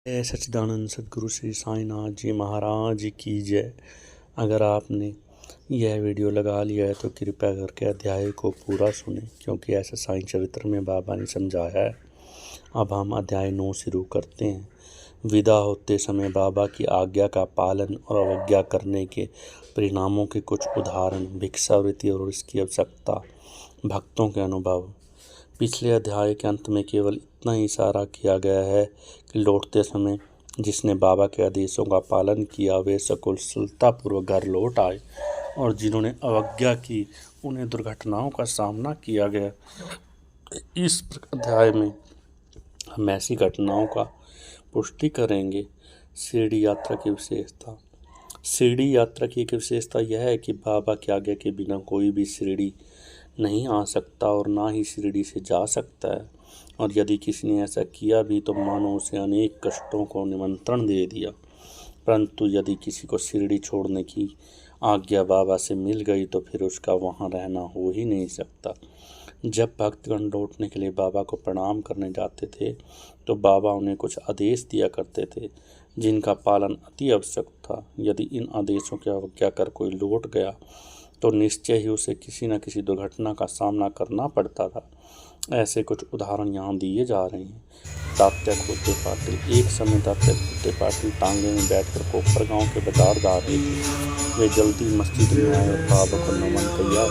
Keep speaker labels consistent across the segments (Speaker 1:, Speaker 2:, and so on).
Speaker 1: सच्चिदानंद सद्गुरु श्री साईनाथ जी महाराज की जय। अगर आपने यह वीडियो लगा लिया है तो कृपया करके अध्याय को पूरा सुने, क्योंकि ऐसा साईं चरित्र में बाबा ने समझाया है। अब हम अध्याय 9 शुरू करते हैं। विदा होते समय बाबा की आज्ञा का पालन और अवज्ञा करने के परिणामों के कुछ उदाहरण, भिक्षावृत्ति और इसकी आवश्यकता, भक्तों के अनुभव। पिछले अध्याय के अंत में केवल इतना ही इशारा किया गया है कि लौटते समय जिसने बाबा के आदेशों का पालन किया वे सकुशलतापूर्वक घर लौट आए, और जिन्होंने अवज्ञा की उन्हें दुर्घटनाओं का सामना किया गया। इस अध्याय में हम ऐसी घटनाओं का पुष्टि करेंगे। शिरडी यात्रा की विशेषता। शिरडी यात्रा की एक विशेषता यह है कि बाबा की आज्ञा के बिना कोई भी शिरडी नहीं आ सकता और ना ही शिरडी से जा सकता है, और यदि किसी ने ऐसा किया भी तो मानो उसे अनेक कष्टों को निमंत्रण दे दिया। परंतु यदि किसी को शिरडी छोड़ने की आज्ञा बाबा से मिल गई तो फिर उसका वहाँ रहना हो ही नहीं सकता। जब भक्तगण लौटने के लिए बाबा को प्रणाम करने जाते थे तो बाबा उन्हें कुछ आदेश दिया करते थे जिनका पालन अति आवश्यक था। यदि इन आदेशों की अवज्ञा कर कोई लौट गया तो निश्चय ही उसे किसी न किसी दुर्घटना का सामना करना पड़ता था। ऐसे कुछ उदाहरण यहाँ दिए जा रहे हैं। तात्या खोते पाटिल। एक समय तात्या खोते पाटिल टांगे में बैठकर कोपर गांव के बाजार जा रहे थे। वे जल्दी मस्जिद में आए और बाबा को नमन किया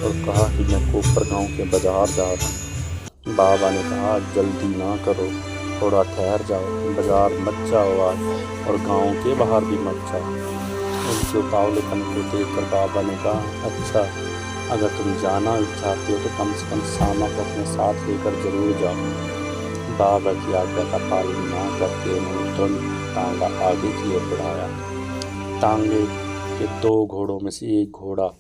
Speaker 1: और कहा कि मैं कोपर गांव के बाजार जा रहा हूँ। बाबा ने कहा, जल्दी ना करो, थोड़ा ठहर जाओ, बाजार मत जाओ आज, और गाँव के बाहर भी मत जाओ। उनके उतावलेपन को देखकर बाबा ने कहा, अच्छा, अगर तुम जाना चाहते हो तो कम से कम सामा को अपने साथ लेकर जरूर जाओ। बाबा की आज्ञा का पालन न करके उन्होंने तुरंत टांगा आगे की ओर बढ़ाया। टांगे के 2 घोड़ों में से एक घोड़ा,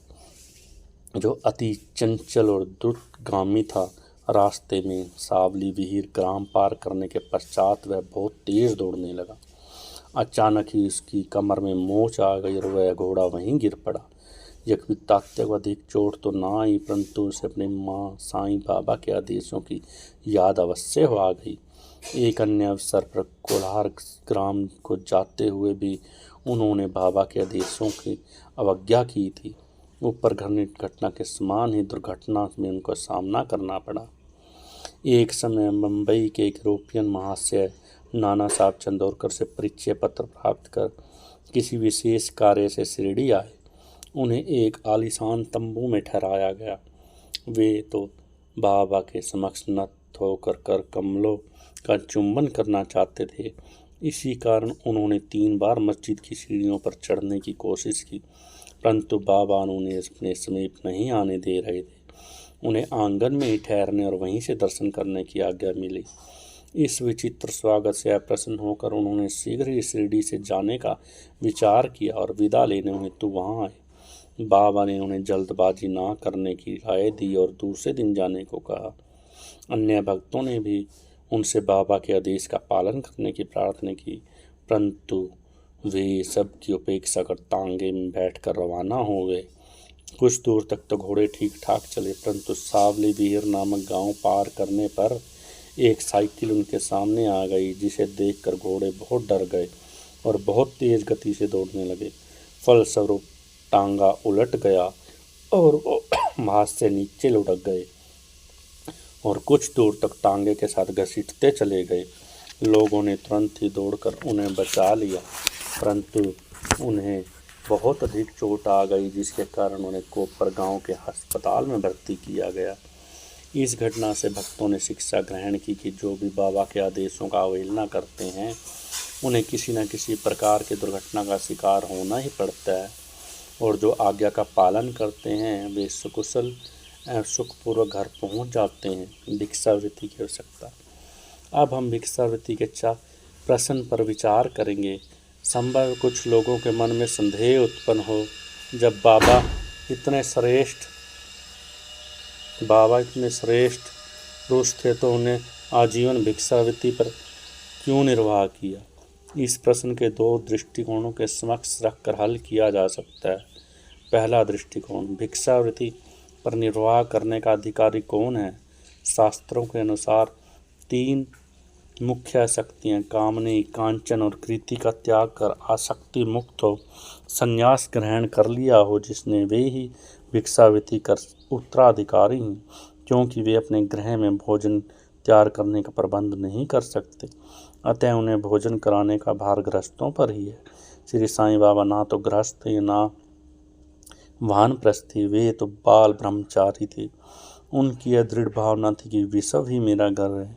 Speaker 1: जो अति चंचल और द्रुतगामी था, रास्ते में सावली विहीर ग्राम पार करने के पश्चात वह बहुत तेज दौड़ने लगा। अचानक ही उसकी कमर में मोच आ गई और वह घोड़ा वहीं गिर पड़ा। यद्यपि तात्या को अधिक चोट तो ना आई, परंतु उसे अपने माँ साईं बाबा के आदेशों की याद अवश्य हो आ गई। एक अन्य अवसर पर कोलार ग्राम को जाते हुए भी उन्होंने बाबा के आदेशों की अवज्ञा की थी। ऊपर घर्णित घटना के समान ही दुर्घटना में उनको सामना करना पड़ा। एक समय मुंबई के एक यूरोपियन महाशय नाना साहब चंदौरकर से परिचय पत्र प्राप्त कर किसी विशेष कार्य से शिरडी आए। उन्हें एक आलीशान तंबू में ठहराया गया। वे तो बाबा के समक्ष नत होकर कर कमलों का चुंबन करना चाहते थे। इसी कारण उन्होंने 3 बार मस्जिद की सीढ़ियों पर चढ़ने की कोशिश की, परंतु बाबा उन्हें अपने समीप नहीं आने दे रहे थे। उन्हें आंगन में ही ठहरने और वहीं से दर्शन करने की आज्ञा मिली। इस विचित्र स्वागत से अप्रसन्न होकर उन्होंने शीघ्र ही शिरडी से जाने का विचार किया और विदा लेने हेतु वहां आए। बाबा ने उन्हें जल्दबाजी ना करने की राय दी और दूसरे दिन जाने को कहा। अन्य भक्तों ने भी उनसे बाबा के आदेश का पालन करने की प्रार्थना की, परंतु वे सबकी उपेक्षा कर तांगे में बैठकर रवाना हो गए। कुछ दूर तक तो घोड़े ठीक ठाक चले, परंतु सावली विहीर नामक गांव पार करने पर एक साइकिल उनके सामने आ गई, जिसे देखकर घोड़े बहुत डर गए और बहुत तेज गति से दौड़ने लगे। फलस्वरूप टांगा उलट गया और वो हाथ से नीचे लुढ़क गए और कुछ दूर तक टांगे के साथ घसीटते चले गए। लोगों ने तुरंत ही दौड़कर उन्हें बचा लिया, परंतु उन्हें बहुत अधिक चोट आ गई, जिसके कारण उन्हें कोपर गांव के अस्पताल में भर्ती किया गया। इस घटना से भक्तों ने शिक्षा ग्रहण की कि जो भी बाबा के आदेशों का अवहेलना करते हैं उन्हें किसी न किसी प्रकार की दुर्घटना का शिकार होना ही पड़ता है, और जो आज्ञा का पालन करते हैं वे सुकुशल एवं सुखपूर्वक घर पहुंच जाते हैं। भिक्षावृत्ति की आवश्यकता। अब हम भिक्षावृत्ति के प्रश्न पर विचार करेंगे। संभव कुछ लोगों के मन में संदेह उत्पन्न हो, जब बाबा इतने श्रेष्ठ पुरुष थे तो उन्हें आजीवन भिक्षावृत्ति पर क्यों निर्वाह किया। इस प्रश्न के 2 दृष्टिकोणों के समक्ष रखकर हल किया जा सकता है। पहला दृष्टिकोण, भिक्षावृत्ति पर निर्वाह करने का अधिकारी कौन है। शास्त्रों के अनुसार 3 मुख्य शक्तियाँ कामने, कांचन और कृति का त्याग कर आसक्ति मुक्त हो संन्यास ग्रहण कर लिया हो, जिसने वे ही भिक्षावृत्ति कर उत्तराधिकारी हैं, क्योंकि वे अपने गृह में भोजन तैयार करने का प्रबंध नहीं कर सकते, अतः उन्हें भोजन कराने का भार गृहस्थों पर ही है। श्री साईं बाबा ना तो गृहस्थ थे, ना वानप्रस्थ थे, वे तो बाल ब्रह्मचारी थे। उनकी यह दृढ़ भावना थी कि विश्व ही मेरा घर है,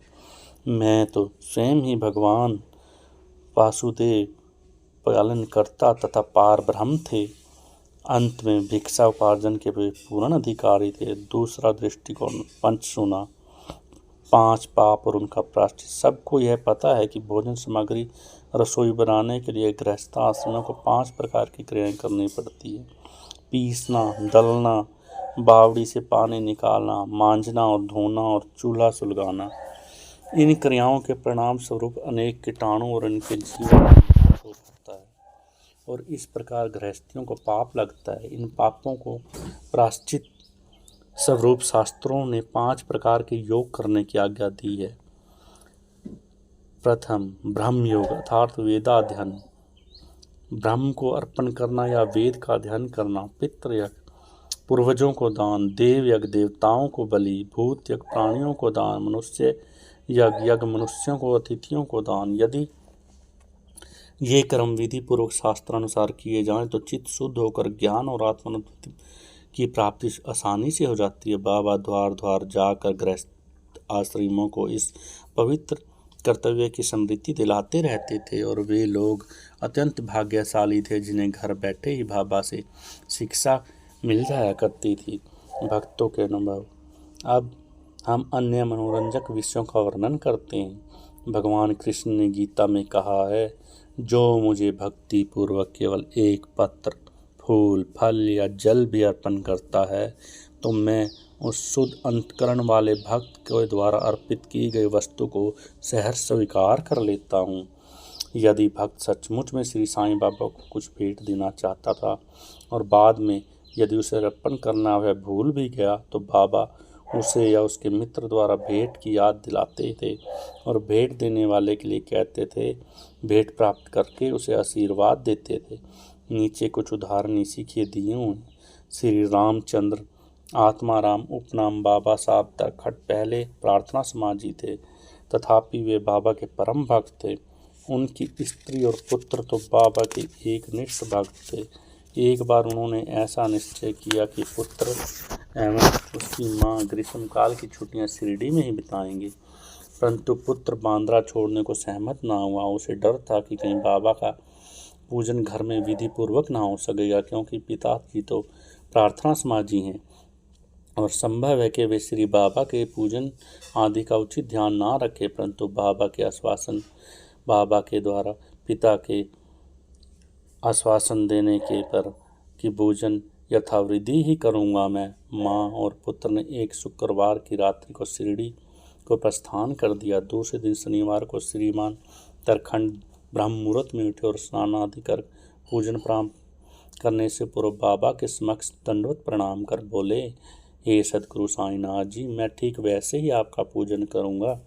Speaker 1: मैं तो स्वयं ही भगवान वासुदेव पालनकर्ता तथा पार ब्रह्म थे। अंत में भिक्षा उपार्जन के वे पूर्ण अधिकारी थे। दूसरा दृष्टिकोण पंचसूना, 5 पाप और उनका प्रायश्चित। सबको यह पता है कि भोजन सामग्री रसोई बनाने के लिए गृहस्थ आश्रमों को 5 प्रकार की क्रियाएं करनी पड़ती है। पीसना, दलना, बावड़ी से पानी निकालना, मांजना और धोना और चूल्हा सुलगाना। इन क्रियाओं के परिणाम स्वरूप अनेक कीटाणु और इनके जीवन होता है और इस प्रकार गृहस्थियों को पाप लगता है। इन पापों को प्रायश्चित स्वरूप शास्त्रों ने 5 प्रकार के योग करने की आज्ञा दी है। प्रथम ब्रह्म योग अर्थात वेदाध्ययन, ब्रह्म को अर्पण करना या वेद का अध्ययन करना। पितृयज्ञ, पूर्वजों को दान। देव यज्ञ, देवताओं को बलि। भूत यज्ञ, प्राणियों को दान। मनुष्य यज्ञ, मनुष्यों को अतिथियों को दान। यदि ये कर्म विधि पूर्वक शास्त्रानुसार किए जाएं तो चित्त शुद्ध होकर ज्ञान और आत्मानुभूति की प्राप्ति आसानी से हो जाती है। बाबा द्वार द्वार जाकर गृहस्थ आश्रमों को इस पवित्र कर्तव्य की स्मृति दिलाते रहते थे और वे लोग अत्यंत भाग्यशाली थे जिन्हें घर बैठे ही बाबा से शिक्षा मिल जाया करती थी। भक्तों के अनुभव। अब हम अन्य मनोरंजक विषयों का वर्णन करते हैं। भगवान कृष्ण ने गीता में कहा है, जो मुझे भक्ति पूर्वक केवल एक पत्र, फूल, फल या जल भी अर्पण करता है तो मैं उस शुद्ध अंतकरण वाले भक्त के द्वारा अर्पित की गई वस्तु को सहर्ष स्वीकार कर लेता हूँ। यदि भक्त सचमुच में श्री साईं बाबा को कुछ भेंट देना चाहता था और बाद में यदि उसे अर्पण करना वह भूल भी गया तो बाबा उसे या उसके मित्र द्वारा भेंट की याद दिलाते थे और भेंट देने वाले के लिए कहते थे, भेंट प्राप्त करके उसे आशीर्वाद देते थे। नीचे कुछ उदाहरण इसी के दिए हुए हैं। श्री रामचंद्र आत्माराम उपनाम बाबा साहब तरखट पहले प्रार्थना समाजी थे, तथापि वे बाबा के परम भक्त थे। उनकी स्त्री और पुत्र तो बाबा के एक निष्ठ भक्त थे। एक बार उन्होंने ऐसा निश्चय किया कि पुत्र एवं उसकी माँ ग्रीष्मकाल की छुट्टियां शिरडी में ही बिताएंगे, परंतु पुत्र बांद्रा छोड़ने को सहमत ना हुआ। उसे डर था कि कहीं बाबा का पूजन घर में विधि पूर्वक ना हो सकेगा, क्योंकि पिताजी तो प्रार्थना समाजी हैं और संभव है कि वे श्री बाबा के पूजन आदि का उचित ध्यान ना रखे। परंतु बाबा के द्वारा पिता के आश्वासन देने के पर कि पूजन यथाविधि ही करूँगा मैं, माँ और पुत्र ने एक शुक्रवार की रात्रि को शिरडी को प्रस्थान कर दिया। दूसरे दिन शनिवार को श्रीमान तरखंड ब्रह्म मुहूर्त में उठे और स्नान आदि कर पूजन प्रारंभ करने से पूर्व बाबा के समक्ष दंडवत प्रणाम कर बोले, हे सदगुरु साईनाथ जी, मैं ठीक वैसे ही आपका पूजन करूँगा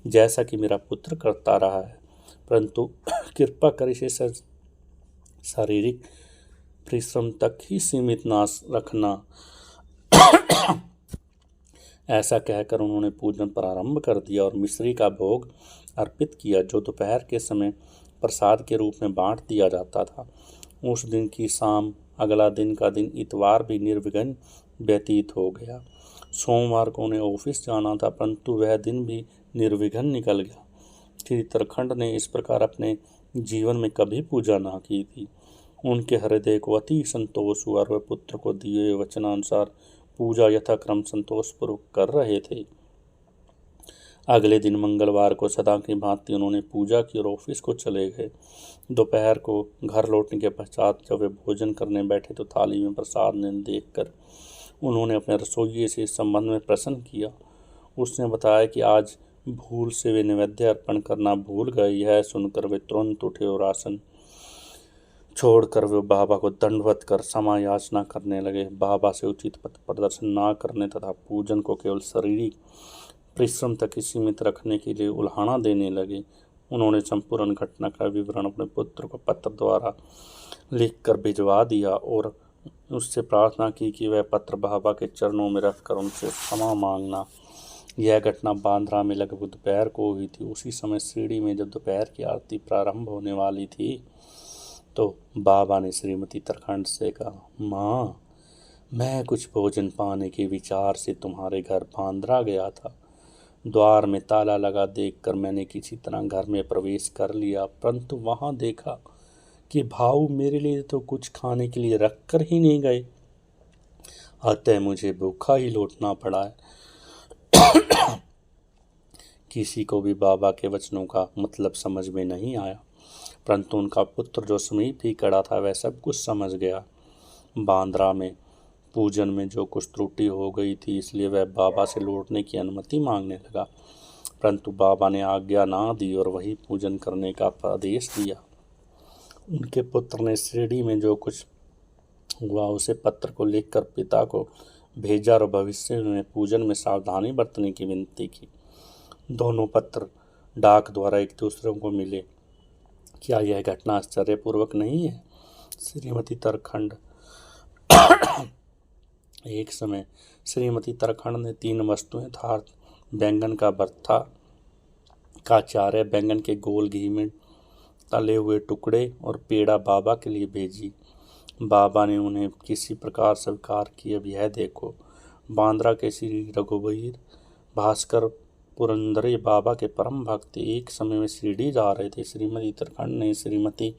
Speaker 1: जैसा कि मेरा पुत्र करता रहा है, परंतु कृपा कर इसे शारीरिक परिश्रम तक ही सीमित ना रखना। ऐसा कहकर उन्होंने पूजन प्रारंभ कर दिया और मिश्री का भोग अर्पित किया, जो दोपहर के समय प्रसाद के रूप में बांट दिया जाता था। उस दिन की शाम अगला दिन का दिन इतवार भी निर्विघ्न व्यतीत हो गया। सोमवार को उन्हें ऑफिस जाना था, परंतु वह दिन भी निर्विघ्न निकल गया। श्री तरखंड ने इस प्रकार अपने जीवन में कभी पूजा ना की थी। उनके हृदय को अति संतोष हुआ और वह पुत्र को दिए वचनानुसार पूजा यथाक्रम संतोषपूर्वक कर रहे थे। अगले दिन मंगलवार को सदा की भांति उन्होंने पूजा की और ऑफिस को चले गए। दोपहर को घर लौटने के पश्चात जब वे भोजन करने बैठे तो थाली में प्रसाद ने देखकर उन्होंने अपने रसोइये से इस संबंध में प्रश्न किया। उसने बताया कि आज भूल से वे नैवेद्य अर्पण करना भूल गए। यह सुनकर वे तुरंत उठे और आसन छोड़कर वे बाबा को दंडवत कर क्षमा याचना करने लगे। बाबा से उचित पथ प्रदर्शन न करने तथा पूजन को केवल शारीरिक परिश्रम तक ही सीमित रखने के लिए उल्हाना देने लगे। उन्होंने संपूर्ण घटना का विवरण अपने पुत्र को पत्र द्वारा लिखकर भिजवा दिया और उससे प्रार्थना की कि वह पत्र बाबा के चरणों में रखकर उनसे क्षमा मांगना। यह घटना बांद्रा में लगभग दोपहर को हुई थी। उसी समय शिरडी में जब दोपहर की आरती प्रारंभ होने वाली थी तो बाबा ने श्रीमती तरखंड से कहा, माँ, मैं कुछ भोजन पाने के विचार से तुम्हारे घर बांद्रा गया था। द्वार में ताला लगा देखकर मैंने किसी तरह घर में प्रवेश कर लिया, परंतु वहां देखा कि भाऊ मेरे लिए तो कुछ खाने के लिए रख कर ही नहीं गए। अतः मुझे भूखा ही लौटना पड़ा है। किसी को भी बाबा के वचनों का मतलब समझ में नहीं आया, परंतु उनका पुत्र जो समीप ही खड़ा था वह सब कुछ समझ गया। बांद्रा में पूजन में जो कुछ त्रुटि हो गई थी, इसलिए वह बाबा से लौटने की अनुमति मांगने लगा, परंतु बाबा ने आज्ञा ना दी और वही पूजन करने का आदेश दिया। उनके पुत्र ने शिरडी में जो कुछ हुआ उसे पत्र को लिखकर पिता को भेजा और भविष्य में पूजन में सावधानी बरतने की विनती की। दोनों पत्र डाक द्वारा एक दूसरे को मिले। क्या यह घटना आश्चर्यपूर्वक नहीं है? श्रीमती तरखंड एक समय श्रीमती तरखंड ने 3 वस्तुएं अर्थात बैंगन का भरथा, काचार्य, बैंगन के गोल घी में तले हुए टुकड़े और पेड़ा बाबा के लिए भेजी। बाबा ने उन्हें किसी प्रकार स्वीकार किया। अब यह देखो, बांद्रा के श्री रघुवीर भास्कर पुरंदरे बाबा के परम भक्त एक समय में शिरडी जा रहे थे। श्रीमती तरखंड ने श्रीमती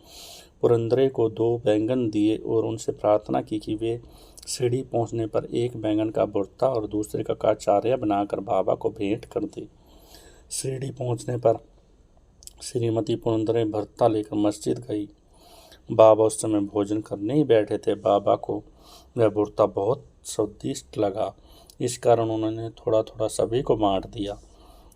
Speaker 1: पुरंदरे को 2 बैंगन दिए और उनसे प्रार्थना की कि वे शिरडी पहुंचने पर एक बैंगन का भुर्ता और दूसरे का काचार्य बनाकर बाबा को भेंट कर दे। शिरडी पहुंचने पर श्रीमती पुरंदरे भर्ता लेकर मस्जिद गई। बाबा उस समय भोजन करने ही बैठे थे। बाबा को वह भुर्ता बहुत स्वादिष्ट लगा, इस कारण उन्होंने थोड़ा थोड़ा सभी को बांट दिया।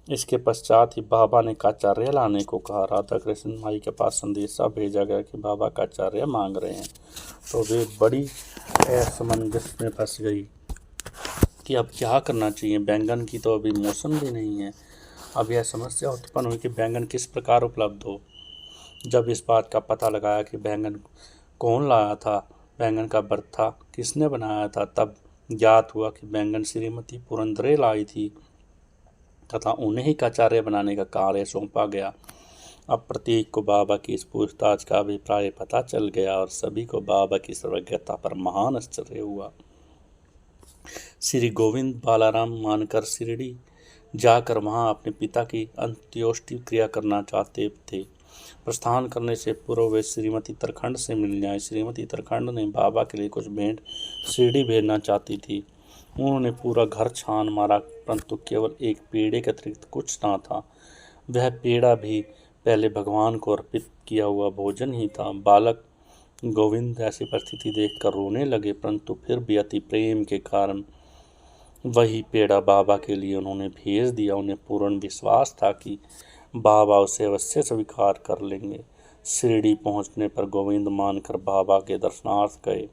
Speaker 1: इसके पश्चात ही बाबा ने काचार्य लाने को कहा। राधा कृष्ण माई के पास संदेशा भेजा गया कि बाबा काचार्य मांग रहे हैं, तो वे बड़ी असमंजस में फंस गई कि अब क्या करना चाहिए। बैंगन की तो अभी मौसम भी नहीं है। अब यह समस्या उत्पन्न हुई कि बैंगन किस प्रकार उपलब्ध हो। जब इस बात का पता लगाया कि बैंगन कौन लाया था, बैंगन का भरथा किसने बनाया था, तब ज्ञात हुआ कि बैंगन श्रीमती पुरंदरे लाई थी तथा उन्हें ही काचार्य बनाने का कार्य सौंपा गया। अब प्रत्येक को बाबा की इस पूछताछ का अभिप्राय पता चल गया और सभी को बाबा की सर्वज्ञता पर महान आश्चर्य हुआ। श्री गोविंद बालाराम मानकर शिरडी जाकर वहां अपने पिता की अंत्योष्टि क्रिया करना चाहते थे। प्रस्थान करने से पूर्व वे श्रीमती तरखंड से मिलने आए। श्रीमती तरखंड ने बाबा के लिए कुछ भेंट शिरडी भेजना चाहती थी। उन्होंने पूरा घर छान मारा, परंतु केवल एक पेड़े के अतिरिक्त कुछ ना था। वह पेड़ा भी पहले भगवान को अर्पित किया हुआ भोजन ही था। बालक गोविंद ऐसी परिस्थिति देखकर रोने लगे, परंतु फिर भी अति प्रेम के कारण वही पेड़ा बाबा के लिए उन्होंने भेज दिया। उन्हें पूर्ण विश्वास था कि बाबा उसे अवश्य स्वीकार कर लेंगे। शिरडी पहुंचने पर गोविंद मानकर बाबा के दर्शनार्थ गए,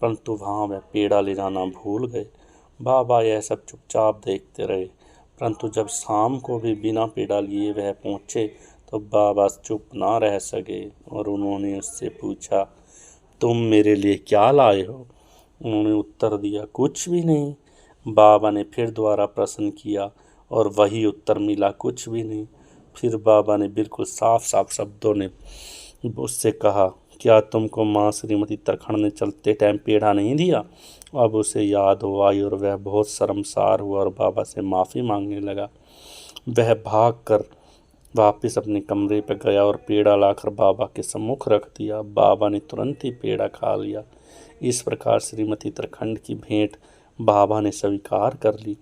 Speaker 1: परंतु वहां वह पेड़ा ले जाना भूल गए। बाबा यह सब चुपचाप देखते रहे, परंतु जब शाम को भी बिना पेड़ा लिए वह पहुंचे तो बाबा चुप ना रह सके और उन्होंने उससे पूछा, तुम मेरे लिए क्या लाए हो? उन्होंने उत्तर दिया, कुछ भी नहीं। बाबा ने फिर दोबारा प्रश्न किया और वही उत्तर मिला, कुछ भी नहीं। फिर बाबा ने बिल्कुल साफ साफ शब्दों ने उससे कहा, क्या तुमको माँ श्रीमती तरखंड ने चलते टाइम पेड़ा नहीं दिया? अब उसे याद हो आई और वह बहुत शर्मसार हुआ और बाबा से माफ़ी मांगने लगा। वह भाग कर वापस अपने कमरे पर गया और पेड़ा लाकर बाबा के सम्मुख रख दिया। बाबा ने तुरंत ही पेड़ा खा लिया। इस प्रकार श्रीमती तरखंड की भेंट बाबा ने स्वीकार कर ली।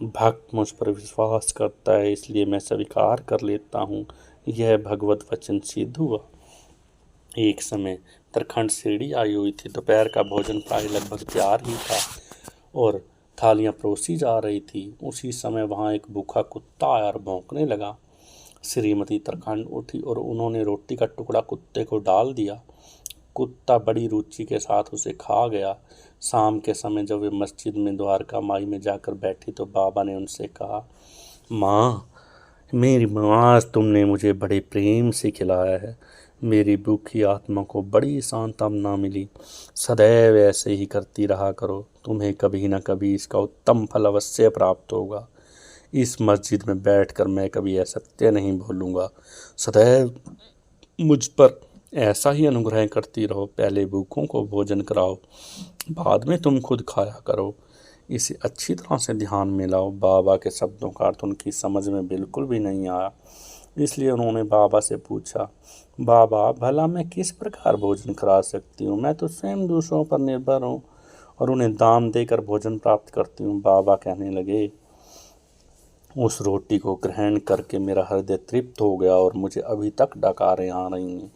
Speaker 1: भक्त मुझ पर विश्वास करता है, इसलिए मैं स्वीकार कर लेता हूँ। यह भगवत वचन सिद्ध हुआ। एक समय तरखंड शिरडी आई हुई थी। दोपहर का भोजन प्राय लगभग तैयार ही था और थालियां परोसी जा रही थी। उसी समय वहां एक भूखा कुत्ता आया और भौंकने लगा। श्रीमती तरखंड उठी और उन्होंने रोटी का टुकड़ा कुत्ते को डाल दिया। कुत्ता बड़ी रुचि के साथ उसे खा गया। शाम के समय जब वे मस्जिद में द्वारका माई में जाकर बैठी तो बाबा ने उनसे कहा, माँ, मेरी माँ, आज तुमने मुझे बड़े प्रेम से खिलाया है। मेरी भूखी आत्मा को बड़ी सांत्वना मिली। सदैव ऐसे ही करती रहा करो, तुम्हें कभी न कभी इसका उत्तम फल अवश्य प्राप्त होगा। इस मस्जिद में बैठकर मैं कभी असत्य नहीं बोलूँगा। सदैव मुझ पर ऐसा ही अनुग्रह करती रहो। पहले भूखों को भोजन कराओ, बाद में तुम खुद खाया करो। इसे अच्छी तरह से ध्यान में लाओ। बाबा के शब्दों का अर्थ उनकी समझ में बिल्कुल भी नहीं आया, इसलिए उन्होंने बाबा से पूछा, बाबा भला मैं किस प्रकार भोजन करा सकती हूँ? मैं तो स्वयं दूसरों पर निर्भर हूँ और उन्हें दाम देकर भोजन प्राप्त करती हूँ। बाबा कहने लगे, उस रोटी को ग्रहण करके मेरा हृदय तृप्त हो गया और मुझे अभी तक डकारें आ रही हैं।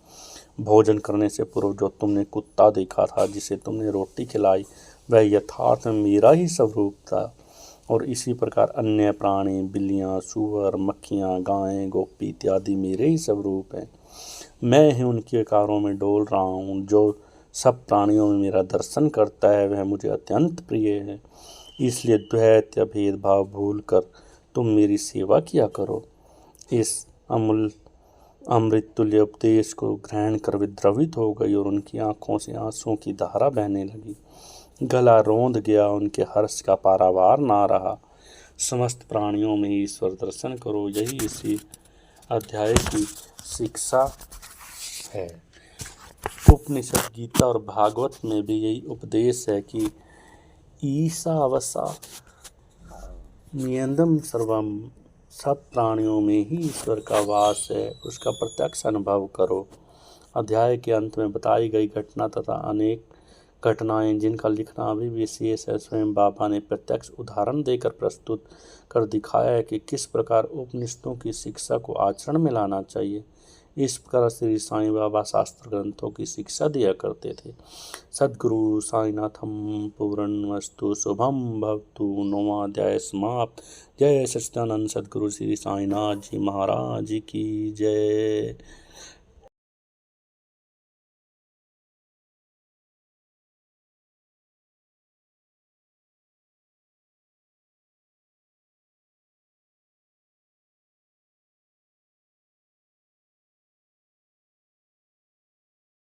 Speaker 1: भोजन करने से पूर्व जो तुमने कुत्ता देखा था, जिसे तुमने रोटी खिलाई, वह यथार्थ में मेरा ही स्वरूप था। और इसी प्रकार अन्य प्राणी, बिल्लियाँ, सूअर, मक्खियाँ, गायें, गोपी इत्यादि मेरे ही स्वरूप हैं। मैं ही उनके आकारों में डोल रहा हूँ। जो सब प्राणियों में मेरा दर्शन करता है वह मुझे अत्यंत प्रिय है। इसलिए द्वैत या भेदभाव भूल कर तुम मेरी सेवा किया करो। इस अमूल्य अमृत तुल्य उपदेश को ग्रहण कर वे द्रवित हो गई और उनकी आंखों से आंसुओं की धारा बहने लगी। गला रोंद गया, उनके हर्ष का पारावार ना रहा। समस्त प्राणियों में ईश्वर दर्शन करो, यही इसी अध्याय की शिक्षा है। उपनिषद, गीता और भागवत में भी यही उपदेश है कि ईशावसा नियंदम सर्वम, सब प्राणियों में ही ईश्वर का वास है, उसका प्रत्यक्ष अनुभव करो। अध्याय के अंत में बताई गई घटना तथा अनेक घटनाएं जिनका लिखना अभी भी शेष है, स्वयं बाबा ने प्रत्यक्ष उदाहरण देकर प्रस्तुत कर दिखाया है कि किस प्रकार उपनिषदों की शिक्षा को आचरण में लाना चाहिए। इस प्रकार श्री साईं बाबा शास्त्र ग्रंथों की शिक्षा दिया करते थे। सद्गुरु साईनाथम पूर्णमस्तु। शुभम भवतु। नौवाध्याय समाप्त। जय सच्चिदानंद सद्गुरु श्री साईनाथ जी महाराज की जय।